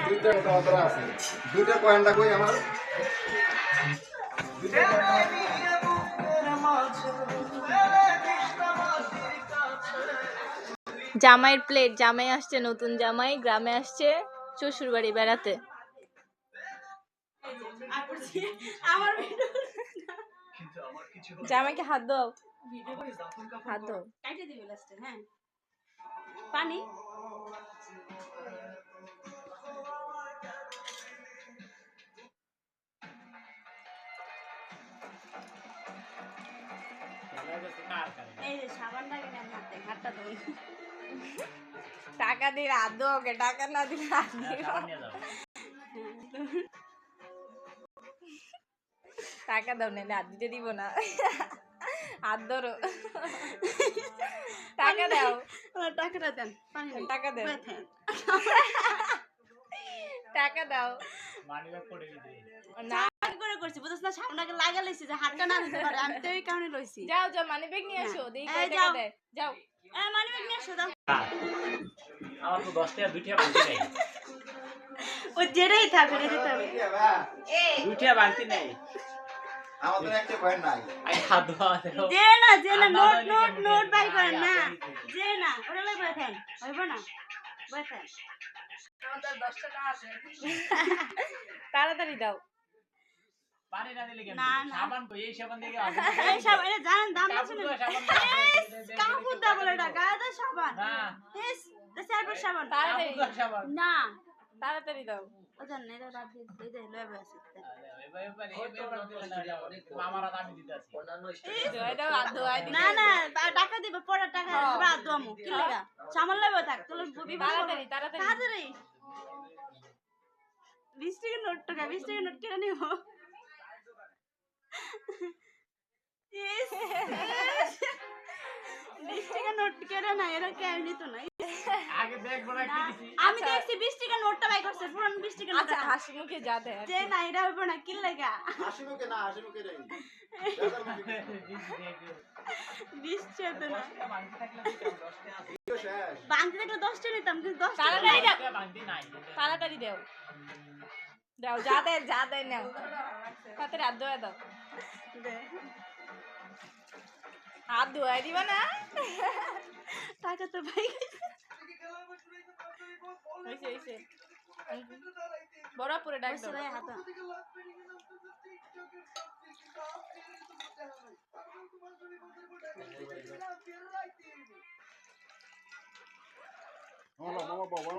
দুইটা কথা আছে দুইটা পয়েন্টটা কই আমার জামাইয়ের প্লেট জামাই আসছে নতুন জামাই গ্রামে আসছে শ্বশুর বাড়ি বেড়াতে জামাইকে হাত দাও হাত দাও কাটে দিবি লাস্টে হ্যাঁ পানি এই যে সাবানটা কিনে হাতে হাতটা ধুই টাকা দিয়ে হাত দাও ওকে টাকা না দিলে হাত দিও টাকা দাও না হাত দিতে দিব না হাত ধরো টাকা দাও টাকাটা দেন টাকা দেন টাকা দাও না করে করছি বুঝছ না সামনাকে লাগা লইছি যে হাতটা না দিতে পারে আমি তো এই কারণে লইছি যাও যাও মানি ব্যাগ নিয়ে আসো দেই কয় টাকা দেয় যাও মানি ব্যাগ নিয়ে আসো দাও আমার তো 10 টাকা 2 টাকা বাকি নাই ও জেরেই থাকবে রে দিতে হবে এই 2 টাকা বাকি নাই আমাদের একটা পয়েন্ট নাই আই হাত ধোয়া দাও যে না নোট নোট নোট বাই করেন না যে না ওরে লই বসেন হইব না বসেন আমাদের 10 টাকা আছে তাড়াতাড়ি দাও পানি না দিলে কেন না সাবান কই এই সাবান দিয়ে এই সাবান এটা জানেন দাম আছে না কাপড় দাও বলে টাকা দাও সাবান না এস সার্ফের সাবান তাড়াতাড়ি সাবান না তাড়াতাড়ি দাও ও জান না এটা রাত দিয়ে দে লয়ে বসে মামারা আমি দিতাছি না না টাকা দিব পরে টাকা রাত দমু কি লাগা সামান লইব থাক তোর তাড়াতাড়ি তাড়াতাড়ি 20 টাকা নোট টাকা 20 টাকা নোট কেন নিব 20 টাকা নোট কেন না এরা কেন নিত না আগে দেখ বড় কি দিছি আমি দেখছি 20 টাকা নোটটা বাই করছে পুরো 20 টাকা নোট আচ্ছা হাসি মুখে যা দে যে না এটা হবে না কি লাগা হাসি মুখে না হাসি মুখে রে 20 টাকা না বাংতি থাকলে 10 টাকা আছে বাংতি থাকলে 10 টাকা নিতাম কিন্তু 10 টাকা বাংতি নাই তাড়াতাড়ি দাও দাও যা দে নাও হাতে হাত ধোয়া দাও হাত ধোয়া দিবা না টাকা তো ভাই হইছে বড় পুরো ডাক দাও ভাই হাত মামা বাবা